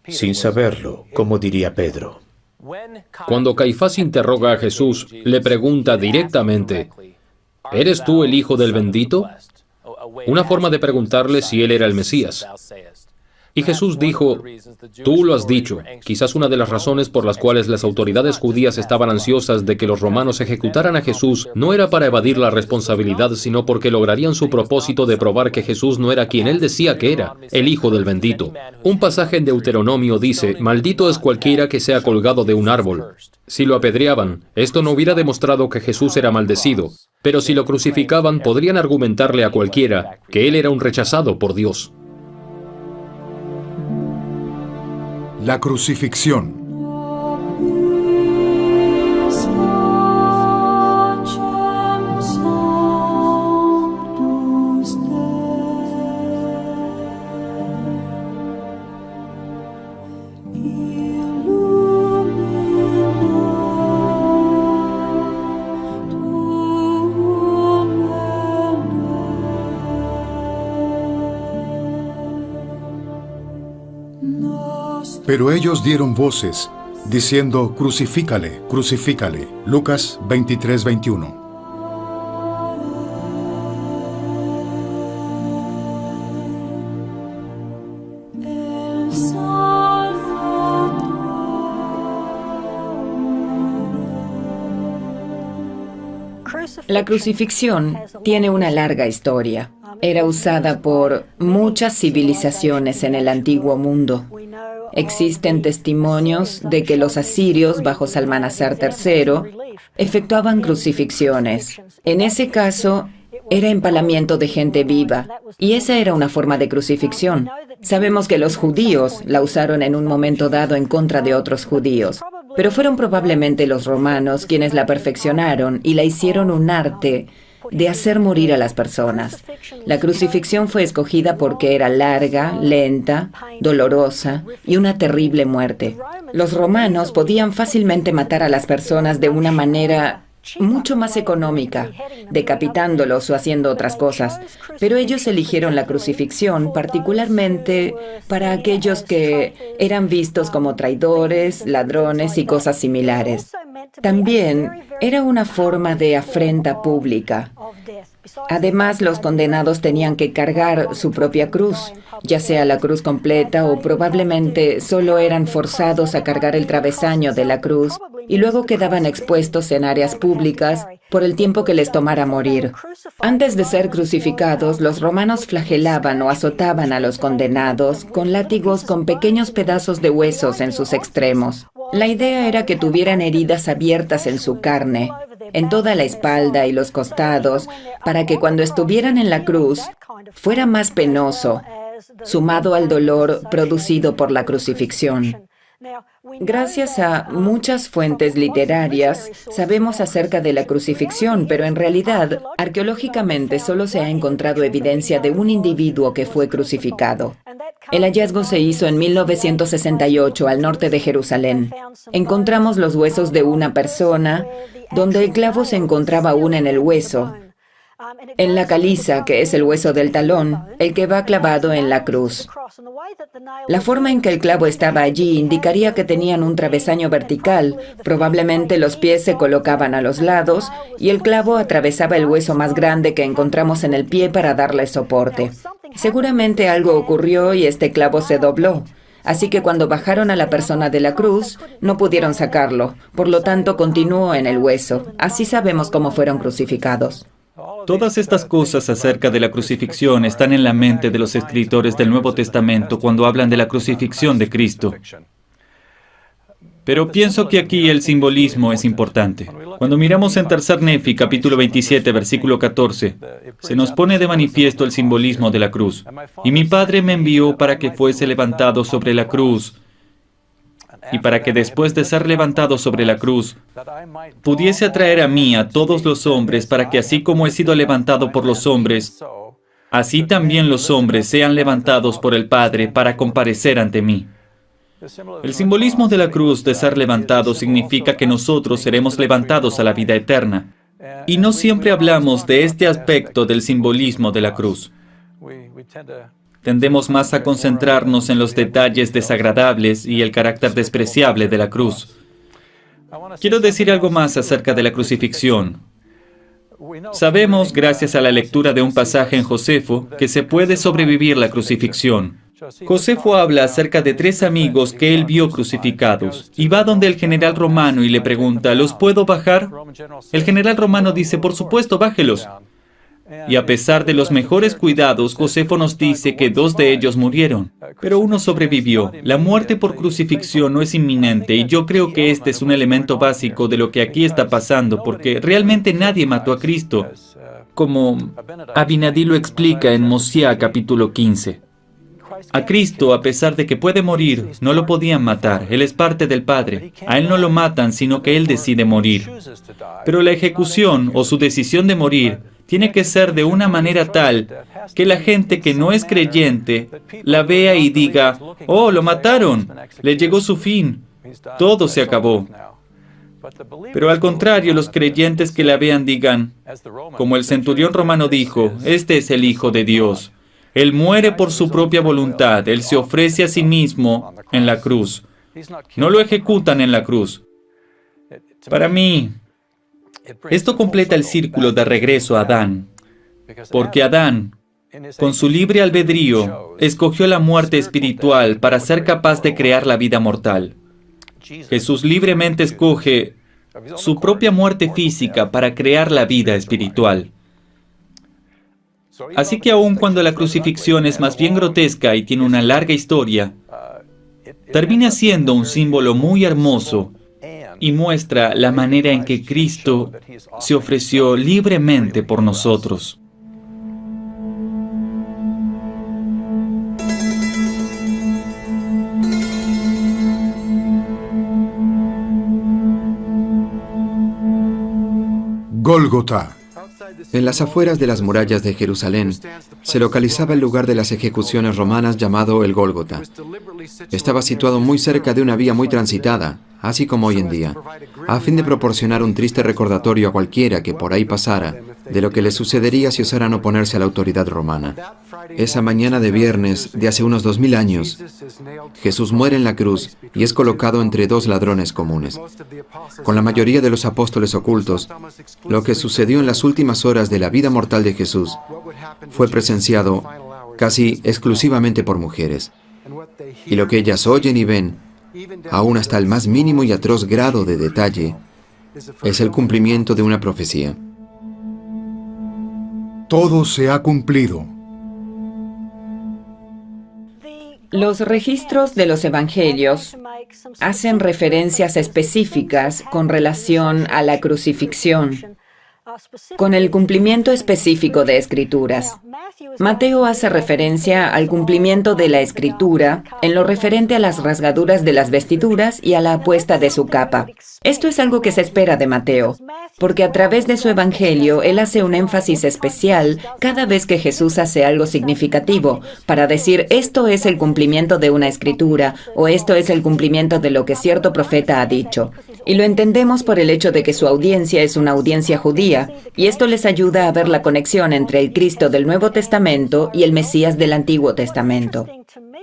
sin saberlo, como diría Pedro. Cuando Caifás interroga a Jesús, le pregunta directamente, ¿eres tú el Hijo del Bendito? Una forma de preguntarle si él era el Mesías. Y Jesús dijo, tú lo has dicho. Quizás una de las razones por las cuales las autoridades judías estaban ansiosas de que los romanos ejecutaran a Jesús no era para evadir la responsabilidad, sino porque lograrían su propósito de probar que Jesús no era quien él decía que era, el Hijo del Bendito. Un pasaje en Deuteronomio dice, maldito es cualquiera que sea colgado de un árbol. Si lo apedreaban, esto no hubiera demostrado que Jesús era maldecido, pero si lo crucificaban, podrían argumentarle a cualquiera que él era un rechazado por Dios. La crucifixión. Pero ellos dieron voces, diciendo, crucifícale, crucifícale. Lucas 23:21. La crucifixión tiene una larga historia. Era usada por muchas civilizaciones en el antiguo mundo. Existen testimonios de que los asirios, bajo Salmanasar III, efectuaban crucifixiones. En ese caso, era empalamiento de gente viva, y esa era una forma de crucifixión. Sabemos que los judíos la usaron en un momento dado en contra de otros judíos, pero fueron probablemente los romanos quienes la perfeccionaron y la hicieron un arte de hacer morir a las personas. La crucifixión fue escogida porque era larga, lenta, dolorosa y una terrible muerte. Los romanos podían fácilmente matar a las personas de una manera mucho más económica, decapitándolos o haciendo otras cosas, pero ellos eligieron la crucifixión particularmente para aquellos que eran vistos como traidores, ladrones y cosas similares. También era una forma de afrenta pública. Además, los condenados tenían que cargar su propia cruz, ya sea la cruz completa o probablemente solo eran forzados a cargar el travesaño de la cruz y luego quedaban expuestos en áreas públicas por el tiempo que les tomara morir. Antes de ser crucificados, los romanos flagelaban o azotaban a los condenados con látigos con pequeños pedazos de huesos en sus extremos. La idea era que tuvieran heridas abiertas en su carne, en toda la espalda y los costados, para que cuando estuvieran en la cruz fuera más penoso, sumado al dolor producido por la crucifixión. Gracias a muchas fuentes literarias, sabemos acerca de la crucifixión, pero en realidad, arqueológicamente solo se ha encontrado evidencia de un individuo que fue crucificado. El hallazgo se hizo en 1968 al norte de Jerusalén. Encontramos los huesos de una persona, donde el clavo se encontraba aún en el hueso, en la caliza, que es el hueso del talón, el que va clavado en la cruz. La forma en que el clavo estaba allí indicaría que tenían un travesaño vertical. Probablemente los pies se colocaban a los lados y el clavo atravesaba el hueso más grande que encontramos en el pie para darle soporte. Seguramente algo ocurrió y este clavo se dobló. Así que cuando bajaron a la persona de la cruz, no pudieron sacarlo. Por lo tanto, continuó en el hueso. Así sabemos cómo fueron crucificados. Todas estas cosas acerca de la crucifixión están en la mente de los escritores del Nuevo Testamento cuando hablan de la crucifixión de Cristo. Pero pienso que aquí el simbolismo es importante. Cuando miramos en Tercer Nefi, capítulo 27, versículo 14, se nos pone de manifiesto el simbolismo de la cruz. Y mi Padre me envió para que fuese levantado sobre la cruz, y para que después de ser levantado sobre la cruz, pudiese atraer a mí a todos los hombres, para que así como he sido levantado por los hombres, así también los hombres sean levantados por el Padre para comparecer ante mí. El simbolismo de la cruz de ser levantado significa que nosotros seremos levantados a la vida eterna. Y no siempre hablamos de este aspecto del simbolismo de la cruz. Tendemos más a concentrarnos en los detalles desagradables y el carácter despreciable de la cruz. Quiero decir algo más acerca de la crucifixión. Sabemos, gracias a la lectura de un pasaje en Josefo, que se puede sobrevivir la crucifixión. Josefo habla acerca de 3 amigos que él vio crucificados, y va donde el general romano y le pregunta, ¿los puedo bajar? El general romano dice, por supuesto, bájelos. Y a pesar de los mejores cuidados, Josefo nos dice que 2 de ellos murieron, pero uno sobrevivió. La muerte por crucifixión no es inminente, y yo creo que este es un elemento básico de lo que aquí está pasando, porque realmente nadie mató a Cristo, como Abinadí lo explica en Mosiah capítulo 15. A Cristo, a pesar de que puede morir, no lo podían matar. Él es parte del Padre. A Él no lo matan, sino que Él decide morir. Pero la ejecución o su decisión de morir tiene que ser de una manera tal que la gente que no es creyente la vea y diga, ¡oh, lo mataron! Le llegó su fin. Todo se acabó. Pero al contrario, los creyentes que la vean digan, como el centurión romano dijo, este es el Hijo de Dios. Él muere por su propia voluntad. Él se ofrece a sí mismo en la cruz. No lo ejecutan en la cruz. Para mí, esto completa el círculo de regreso a Adán. Porque Adán, con su libre albedrío, escogió la muerte espiritual para ser capaz de crear la vida mortal. Jesús libremente escoge su propia muerte física para crear la vida espiritual. Así que aun cuando la crucifixión es más bien grotesca y tiene una larga historia, termina siendo un símbolo muy hermoso y muestra la manera en que Cristo se ofreció libremente por nosotros. Gólgota. En las afueras de las murallas de Jerusalén se localizaba el lugar de las ejecuciones romanas llamado el Gólgota. Estaba situado muy cerca de una vía muy transitada, así como hoy en día, a fin de proporcionar un triste recordatorio a cualquiera que por ahí pasara de lo que le sucedería si osaran oponerse a la autoridad romana. Esa mañana de viernes de hace unos 2000 años, Jesús muere en la cruz y es colocado entre 2 ladrones comunes. Con la mayoría de los apóstoles ocultos, lo que sucedió en las últimas horas de la vida mortal de Jesús fue presenciado casi exclusivamente por mujeres. Y lo que ellas oyen y ven, aún hasta el más mínimo y atroz grado de detalle, es el cumplimiento de una profecía. Todo se ha cumplido. Los registros de los evangelios hacen referencias específicas con relación a la crucifixión, con el cumplimiento específico de escrituras. Mateo hace referencia al cumplimiento de la escritura en lo referente a las rasgaduras de las vestiduras y a la apuesta de su capa. Esto es algo que se espera de Mateo, porque a través de su evangelio él hace un énfasis especial cada vez que Jesús hace algo significativo, para decir esto es el cumplimiento de una escritura o esto es el cumplimiento de lo que cierto profeta ha dicho. Y lo entendemos por el hecho de que su audiencia es una audiencia judía, y esto les ayuda a ver la conexión entre el Cristo del Nuevo Testamento y el Mesías del Antiguo Testamento.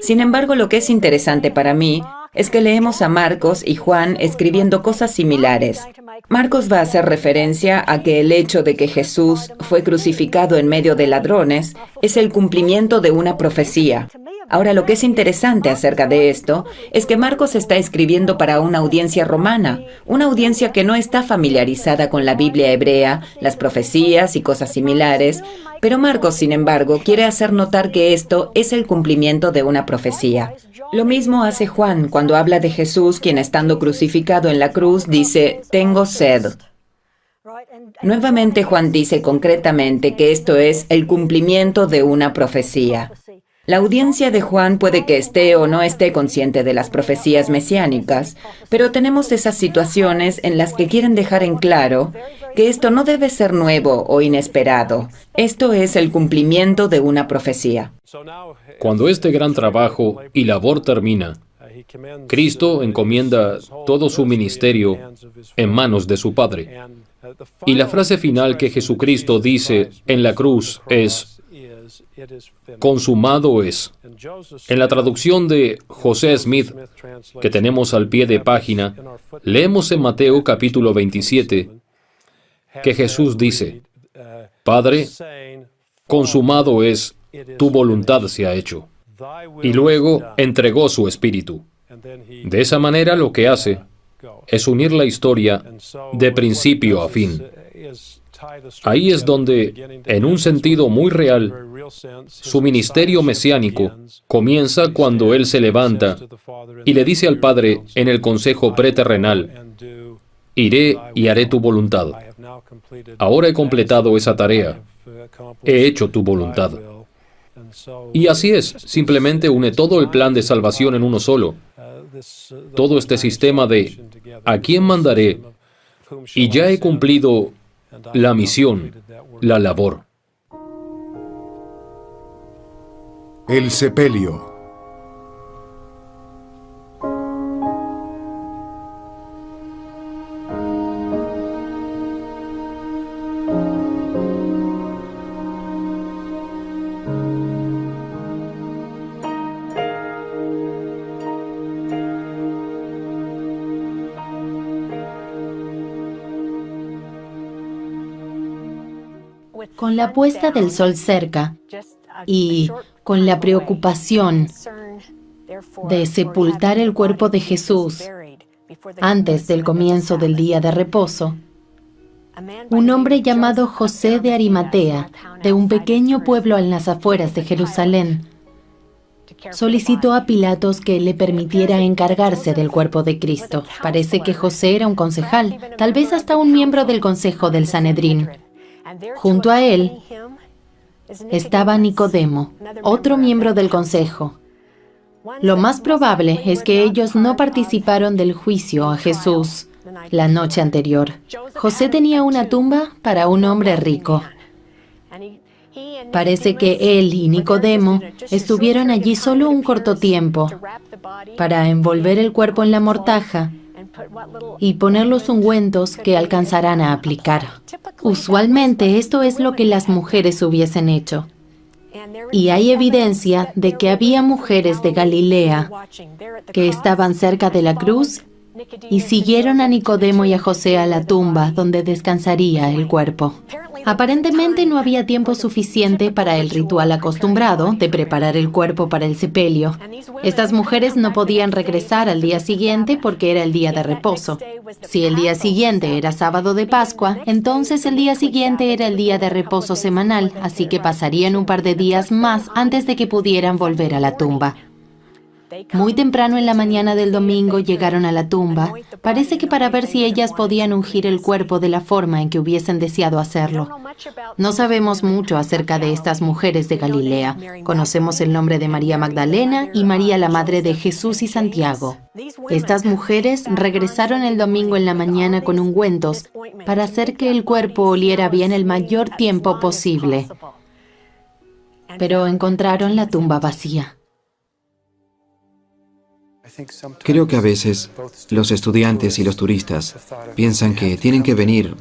Sin embargo, lo que es interesante para mí es que leemos a Marcos y Juan escribiendo cosas similares. Marcos va a hacer referencia a que el hecho de que Jesús fue crucificado en medio de ladrones es el cumplimiento de una profecía. Ahora, lo que es interesante acerca de esto es que Marcos está escribiendo para una audiencia romana, una audiencia que no está familiarizada con la Biblia hebrea, las profecías y cosas similares, pero Marcos, sin embargo, quiere hacer notar que esto es el cumplimiento de una profecía. Lo mismo hace Juan cuando habla de Jesús, quien estando crucificado en la cruz dice, «Tengo sed». Nuevamente Juan dice concretamente que esto es el cumplimiento de una profecía. La audiencia de Juan puede que esté o no esté consciente de las profecías mesiánicas, pero tenemos esas situaciones en las que quieren dejar en claro que esto no debe ser nuevo o inesperado. Esto es el cumplimiento de una profecía. Cuando este gran trabajo y labor termina, Cristo encomienda todo su ministerio en manos de su Padre. Y la frase final que Jesucristo dice en la cruz es: consumado es. En la traducción de José Smith, que tenemos al pie de página, leemos en Mateo capítulo 27 que Jesús dice: Padre, consumado es, tu voluntad se ha hecho. Y luego entregó su espíritu. De esa manera lo que hace es unir la historia de principio a fin. Ahí es donde, en un sentido muy real, su ministerio mesiánico comienza cuando Él se levanta y le dice al Padre en el consejo preterrenal: iré y haré tu voluntad. Ahora he completado esa tarea. He hecho tu voluntad. Y así es, simplemente une todo el plan de salvación en uno solo. Todo este sistema de ¿a quién mandaré? Y ya he cumplido la misión, la labor. El sepelio. Con la puesta del sol cerca y con la preocupación de sepultar el cuerpo de Jesús antes del comienzo del día de reposo, un hombre llamado José de Arimatea, de un pequeño pueblo en las afueras de Jerusalén, solicitó a Pilatos que le permitiera encargarse del cuerpo de Cristo. Parece que José era un concejal, tal vez hasta un miembro del consejo del Sanedrín. Junto a él estaba Nicodemo, otro miembro del consejo. Lo más probable es que ellos no participaron del juicio a Jesús la noche anterior. José tenía una tumba para un hombre rico. Parece que él y Nicodemo estuvieron allí solo un corto tiempo para envolver el cuerpo en la mortaja y poner los ungüentos que alcanzarán a aplicar. Usualmente esto es lo que las mujeres hubiesen hecho. Y hay evidencia de que había mujeres de Galilea que estaban cerca de la cruz y siguieron a Nicodemo y a José a la tumba donde descansaría el cuerpo. Aparentemente no había tiempo suficiente para el ritual acostumbrado de preparar el cuerpo para el sepelio. Estas mujeres no podían regresar al día siguiente porque era el día de reposo. Si el día siguiente era sábado de Pascua, entonces el día siguiente era el día de reposo semanal, así que pasarían un par de días más antes de que pudieran volver a la tumba. Muy temprano en la mañana del domingo llegaron a la tumba, parece que para ver si ellas podían ungir el cuerpo de la forma en que hubiesen deseado hacerlo. No sabemos mucho acerca de estas mujeres de Galilea. Conocemos el nombre de María Magdalena y María, la madre de Jesús y Santiago. Estas mujeres regresaron el domingo en la mañana con ungüentos para hacer que el cuerpo oliera bien el mayor tiempo posible. Pero encontraron la tumba vacía. Creo que a veces los estudiantes y los turistas piensan que tienen que venir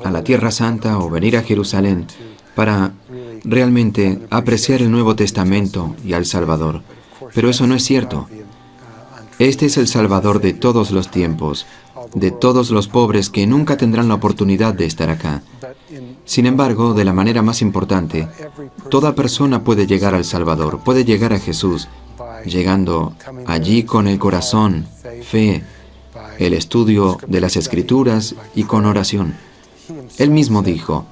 a la Tierra Santa o venir a Jerusalén para realmente apreciar el Nuevo Testamento y al Salvador. Pero eso no es cierto. Este es el Salvador de todos los tiempos, de todos los pobres que nunca tendrán la oportunidad de estar acá. Sin embargo, de la manera más importante, toda persona puede llegar al Salvador, puede llegar a Jesús, llegando allí con el corazón, fe, el estudio de las Escrituras y con oración. Él mismo dijo: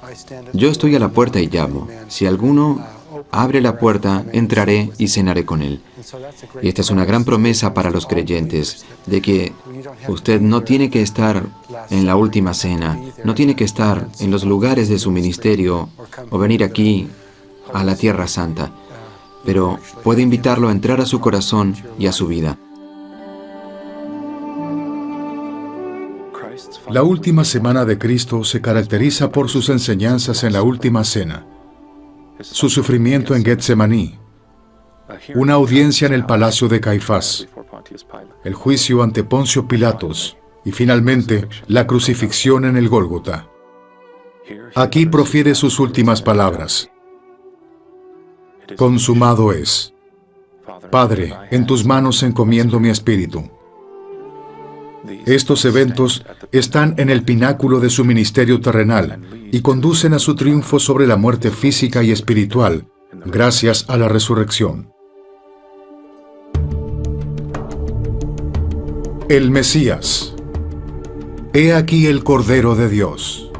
yo estoy a la puerta y llamo. Si alguno abre la puerta, entraré y cenaré con él. Y esta es una gran promesa para los creyentes, de que usted no tiene que estar en la última cena, no tiene que estar en los lugares de su ministerio o venir aquí a la Tierra Santa, pero puede invitarlo a entrar a su corazón y a su vida. La última semana de Cristo se caracteriza por sus enseñanzas en la última cena, su sufrimiento en Getsemaní, una audiencia en el palacio de Caifás, el juicio ante Poncio Pilatos y finalmente la crucifixión en el Gólgota. Aquí profiere sus últimas palabras. Consumado es. Padre, en tus manos encomiendo mi espíritu. Estos eventos están en el pináculo de su ministerio terrenal y conducen a su triunfo sobre la muerte física y espiritual, gracias a la resurrección. El Mesías. He aquí el Cordero de Dios.